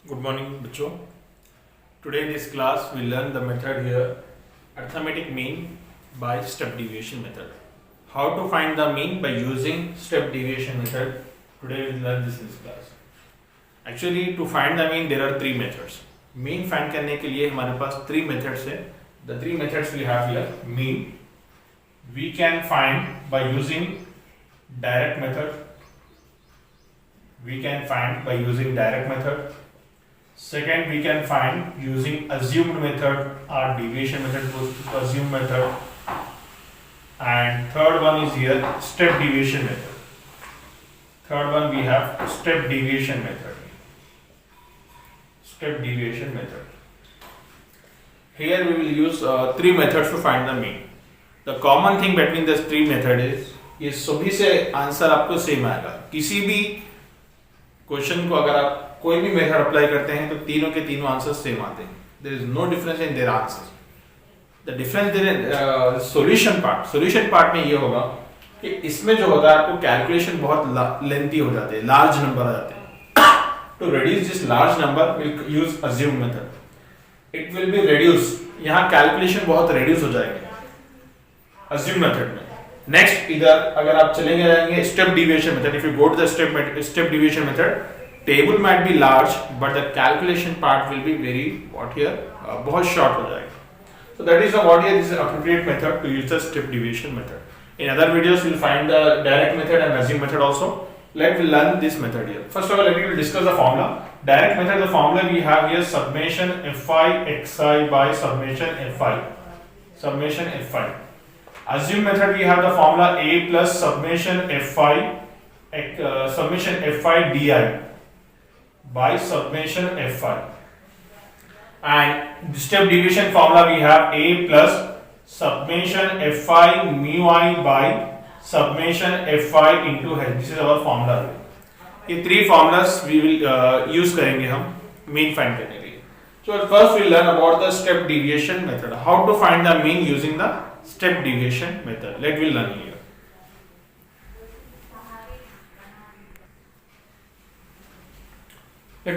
Good morning, बच्चों. Today in this class we learn the method here, arithmetic mean by step deviation method. How to find the mean by using step deviation method. Today we learn this in this class. Actually, to find the mean there are three methods. Mean find करने के लिए हमारे पास three methods है. The three methods we have here. Mean we can find by using direct method. We can find by using direct method. Second, we can find using assumed method or deviation method goes to assumed method. And third one is here step deviation method. Third one we have step deviation method. Step deviation method. Here we will use three methods to find the mean. The common thing between the three method is ये सभी से answer आपको same आएगा. किसी भी question को अगर आप कोई भी मेथड अप्लाई करते हैं तो तीनों के तीनों आंसर सेम आते हैं. There is no difference in their answer. The difference their solution part में ये होगा कि इसमें जो होता है आपको कैलकुलेशन बहुत लेंथी हो जाते हैं, लार्ज नंबर आ जाते हैं. To reduce this large number will use assume method. It will be reduce. यहाँ कैलकुलेशन बहुत रिड्यूस हो जाएंगे अज्यूम मेथड में. नेक्स्ट इधर अगर आप चलेंगे जाएंगे step deviation method. If you go to the step deviation method, table might be large but the calculation part will be very बहुत short हो जाएगा. So that is what here is the appropriate method to use the step deviation method. In other videos you will find the direct method and assume method also. Let me learn this method here. First of all, let me discuss the formula. Direct method, the formula we have here summation fi xi by summation fi. Summation fi. Assume method we have the formula a plus summation fi di by summation fi. And step deviation formula we have a plus summation fi mu I by summation fi into h. This is our formula. ये three formulas we will use करेंगे हम mean find करने के लिए. So first we learn about the step deviation method. How to find the mean using the step deviation method. Let me learn here.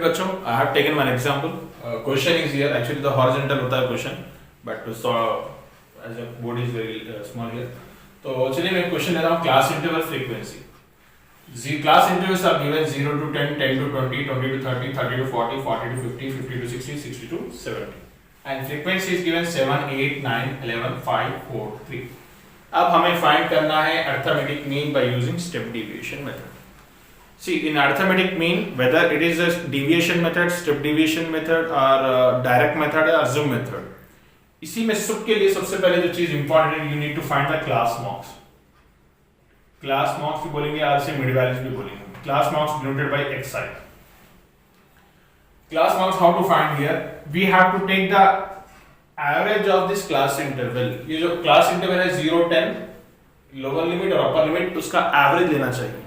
बच्चों, I have taken one example. Question is here. Actually, the horizontal होता है question, but to solve as the board is very small here. तो चलिए मैं question ले रहा हूँ class interval frequency. Class intervals are given 0 to 10, 10 to 20, 20 to 30, 30 to 40, 40 to 50, 50 to 60, 60 to 70. And frequency is given 7, 8, 9, 11, 5, 4, 3. अब हमें find करना है arithmetic mean by using step deviation method. See, in arithmetic mean, whether it is a deviation method, step deviation method or direct method or assume method, इसी में सबके लिए सबसे पहले जो चीज इंपॉर्टेंट है, you need to find the class marks. Class marks भी बोलेंगे और से mid values भी बोलेंगे. Class marks denoted by xi. Class marks how to find here? We have to take the average of this class interval. ये जो class interval है 0, 10, lower limit और upper limit, उसका average लेना चाहिए.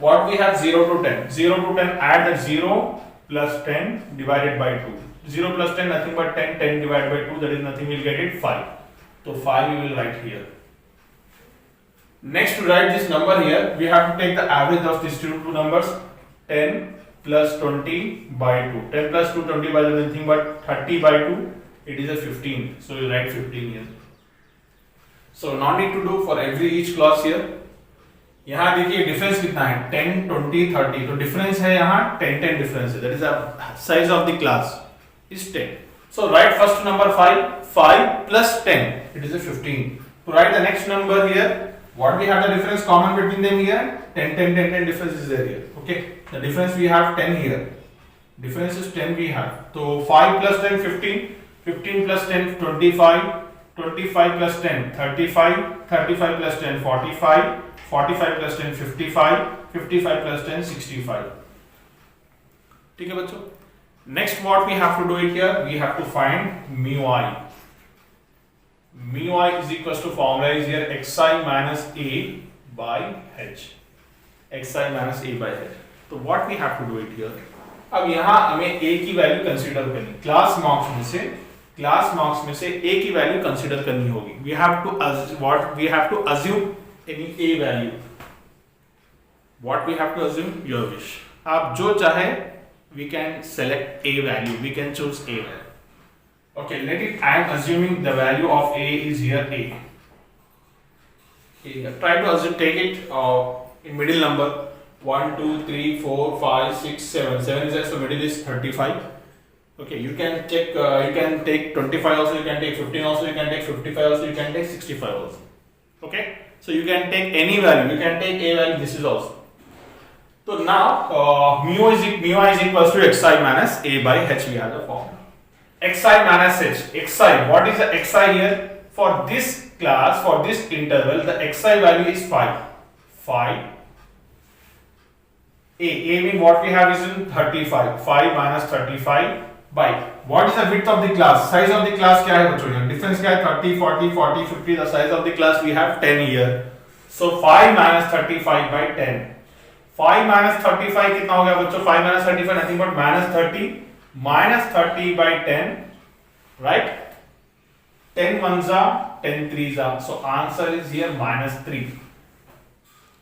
What we have 0 to 10. 0 to 10, add the 0 plus 10 divided by 2. 0 plus 10 nothing but 10. 10 divided by 2, that is nothing, we'll get it 5. So 5 we will write here. Next, to write this number here, we have to take the average of these two numbers. 10 plus 20 by 2. 10 plus 2, 20 by nothing but 30 by 2. It is a 15. So we'll write 15 here. So no need to do for every each clause here. यहाँ देखिए difference कितना है 10, 20, 30. तो difference है यहाँ 10, 10 difference है. That is the size of the class is 10. So right first number 5. 5 plus 10, it is a 15. To write the next number here, what we have the difference common between them here? 10, 10, 10, 10 difference is there here. Okay, the difference we have 10 here. Difference is 10 we have. So 5 plus 10, 15. 15 plus 10, 25. 25 plus 10, 35. 35 plus 10, 45. 45 plus 10, 55. 55 plus 10, 65. ठीक है बच्चों. Next what we have to do it here, we have to find mu I. Mu I is equals to formula is here xi minus a by h. xi minus a by h. तो what we have to do it here. अब यहाँ हमें a की value consider करनी. Class marks में से a की value consider करनी होगी. We have to assume any a value. What we have to assume? Your wish. आप जो चाहे we can select a value. We can choose a value. Okay, let it. I am assuming the value of a is here a. Okay, try to assume, take it in middle number 1, 2, 3, 4, 5, 6, 7. 7 is as the middle is 35. Okay, you can check. You can take 25 also. You can take 15 also. You can take 55 also. You can take 65 also. Okay, so you can take any value. You can take a value. This is also. So now mu I is equals to xi minus a by h. We have the formula. Xi minus h. Xi. What is the xi here? For this class, for this interval, the xi value is 5. 5. A mean what we have is in 35. 5 minus 35 by. What is the width of the class? Size of the class क्या है बच्चों यहाँ? Difference क्या है? 30, 40, 40, 50. The size of the class we have 10 here. So 5 minus 35 by 10. 5 minus 35 कितना हो गया बच्चों? 5 minus 35 nothing but minus 30. Minus 30 by 10. Right? 10 ones are 10 threes are. So answer is here minus 3.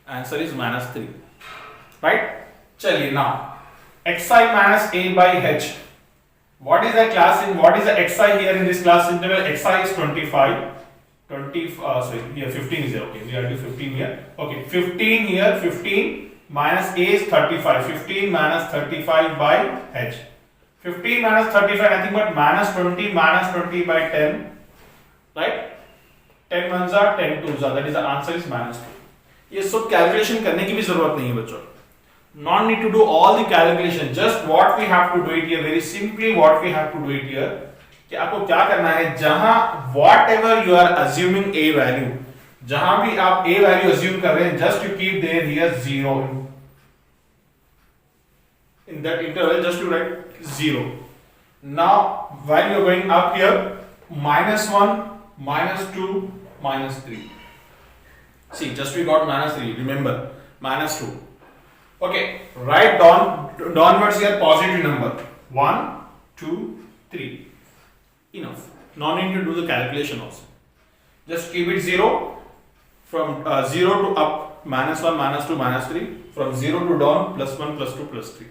Answer is minus 3. Right? चलिए now xi minus a by h. What is the class in? What is the xi here in this class interval? Xi is 25. 20. Sorry, here 15 is here. Okay, we are doing 15 here. Okay, 15 here. 15 minus a is 35. 15 minus 35 by h. 15 minus 35 nothing but minus 20 minus 20 by 10. Right? 10 ones are 10 twos are. That is the answer is minus 2. ये सब calculation करने की भी जरूरत नहीं है बच्चों. Not need to do all the calculation. Just what we have to do it here. Very simply, what we have to do it here. कि आपको क्या करना है? जहां whatever you are assuming a value, जहां भी आप a value assume कर रहे हैं, just to keep there here 0. In that interval, just to write 0. Now, while you are going up here, minus 1, minus 2, minus 3. See, just we got minus 3. Remember, minus 2. Okay, write downwards here positive number 1, 2, 3. Enough. No need to do the calculation also. Just keep it 0 from 0 to up minus 1, minus 2, minus 3. From 0 to down plus 1, plus 2, plus 3.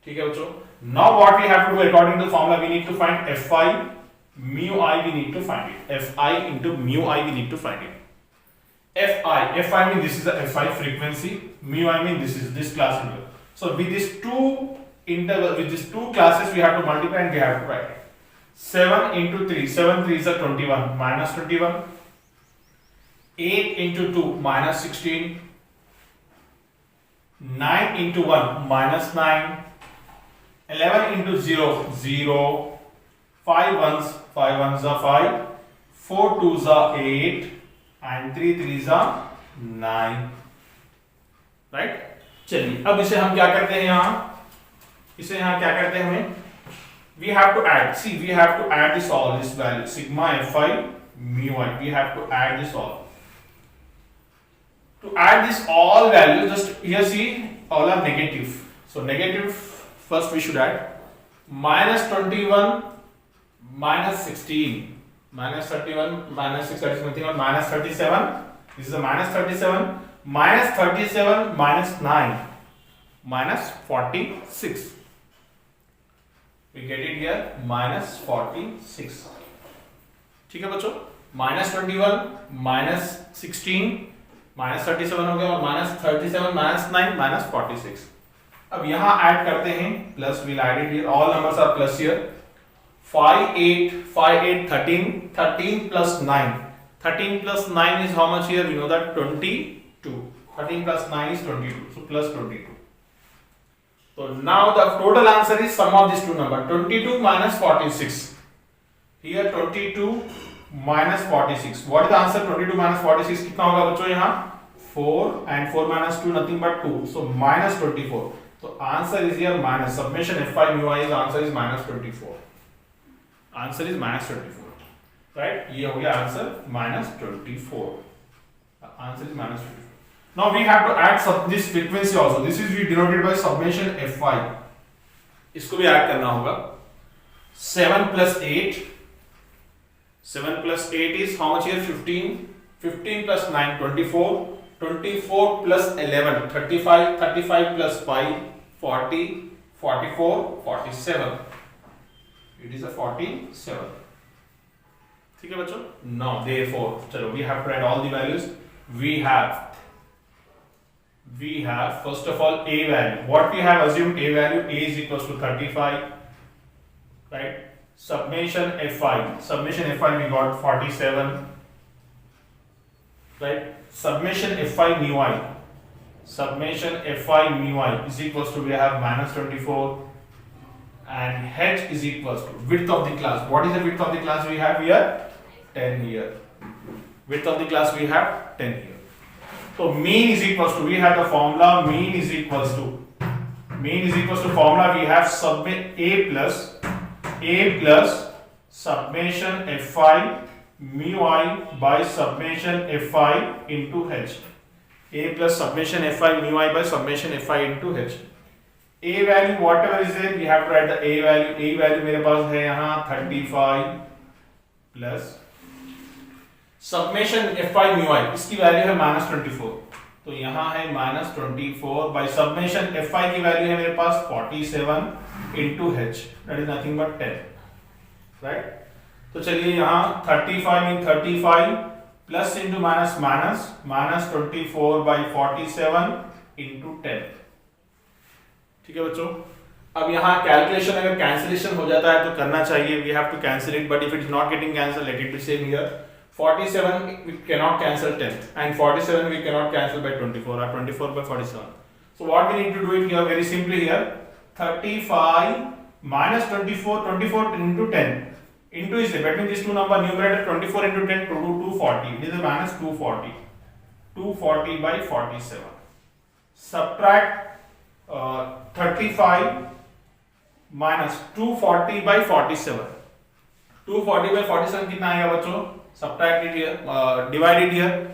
ठीक है बच्चों. Now what we have to do according to the formula, we need to find fi mu I. We need to find it. Fi into mu I. We need to find it. Fi means this is the Fi frequency. Mu I mean this is this class interval. So with these two classes we have to multiply and we have to write it. 7 into 3. 7 3 is a 21 minus 21. 8 into 2 minus 16. 9 into 1 minus 9. 11 into 0 0. 5 ones are 5. 4 twos are 8. And 3 threes are 9. Right? चलिए अब इसे हम क्या करते हैं इसे यहाँ क्या करते हैं हमें? We have to add. See, we have to add this all this value sigma fi mu I. We have to add this all. To add this all value, just here see all are negative. So negative first we should add minus 21 minus 16. Minus 31 minus 6 that is nothing but minus 37. This is a minus 37. Minus 37 minus 9 minus 46. We get it here minus 46. ठीक है बच्चों. Minus 21 minus 16 minus 37 हो गया और minus 37 minus 9 minus 46. अब यहाँ add करते हैं plus we'll add it here. All numbers are plus here. 5 8 13 13 plus 9. 13 plus 9 is how much here? We know that 22. 13 plus 9 is 22. So plus 22. So now the total answer is sum of these two numbers. 22 minus 46. Here 22 minus 46. What is the answer? 22 minus 46 कितना होगा बच्चों यहाँ? 4 and 4 minus 2 nothing but 2. So minus 24. So answer is here minus. Summation Fi mu I is answer is minus 24. Answer is minus 24. Right? ये हो गया answer minus 24. Answer is minus 24. Now we have to add this frequency also. This is we denoted by summation Fi. इसको भी add करना होगा. 7 plus 8. 7 plus 8 is how much here? 15. 15 plus 9 24. 24 plus 11 35. 35 plus 5 40. 44, 47. It is a 47. ठीक है बच्चों? Now therefore, चलो we have to write all the values. We have first of all a value. What we have assumed a value, a is equals to 35, right? Summation fi we got 47, right? Summation fi mu I is equals to, we have minus 24, and h is equals to width of the class. What is the width of the class we have here? 10 here. Width of the class we have 10 here. So mean is equals to, we have the formula, mean is equals to formula, we have a plus summation fi mu I by summation fi into h. A plus summation fi mu I by summation fi into h. A value whatever is there, we have to write the a value. A value मेरे पास है यहाँ 35 plus summation fi mu I, इसकी value है -24, तो यहाँ है -24 by summation fi की value है मेरे पास 47 into h, that is nothing but 10, right? तो चलिए यहाँ 35 in 35 plus into minus -24 by 47 into 10. ठीक है बच्चों? अब यहाँ कैलकुलेशन अगर कैंसिलेशन हो जाता है तो करना चाहिए, we have to cancel it, but if it is not getting cancelled, let it be same here. 47 we cannot cancel 10, and 47 we cannot cancel by 24, or 24 by 47. So what we need to do it here very simply here, 35 minus 24 into 10. Into is there between these two number, numerator 24 into 10 to do 240. It is a minus 240 by 47. Subtract 35 minus 240 by 47. 240 by 47 कितना आएगा बच्चों? Subtract it here, divide it here.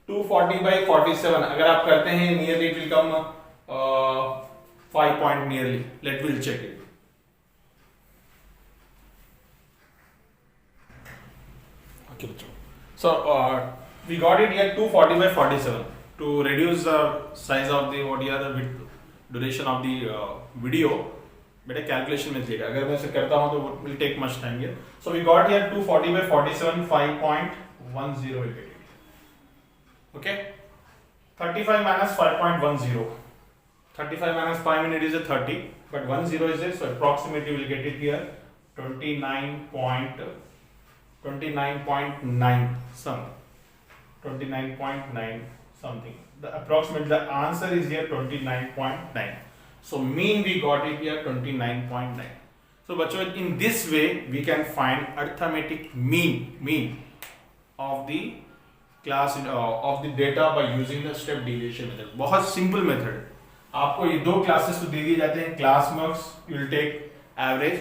240 by 47 अगर आप करते हैं nearly it will come 5 point nearly. We'll check it. Okay, so we got it here 240 by 47. To reduce the size of the width, duration of the video, बेटा calculation में देखिएगा, अगर मैं इसे करता हूँ तो will take much time here. So we got here 240 by 47, 5.10 will get it. Okay, 35 minus 5.10. 35 minus 5 minute is a 30, but 10 is there, so approximately we'll get it here 29.9 something. The approximate, the answer is here 29.9. So mean we got it here 29.9. So bachcho, in this way we can find arithmetic mean of the class of the data by using the step deviation method. बहुत simple method. आपको ये दो classes तो दे दिए जाते हैं, class marks you will take average.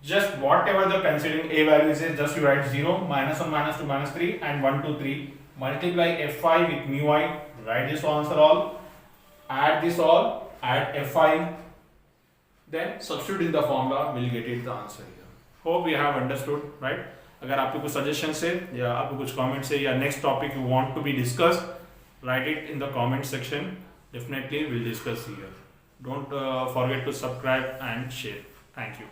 Just whatever the considering a value is, just you write 0, -1, -2, -3, and 1, 2, 3. Multiply fi with mu I. Write this answer all. Add this all. Add fi. Then substitute in the formula. We'll get it the answer here. Hope you have understood, right? अगर आपको कुछ suggestions है या आपको कुछ comments है या next topic you want to be discussed, write it in the comment section. Definitely we'll discuss here. Don't forget to subscribe and share. Thank you.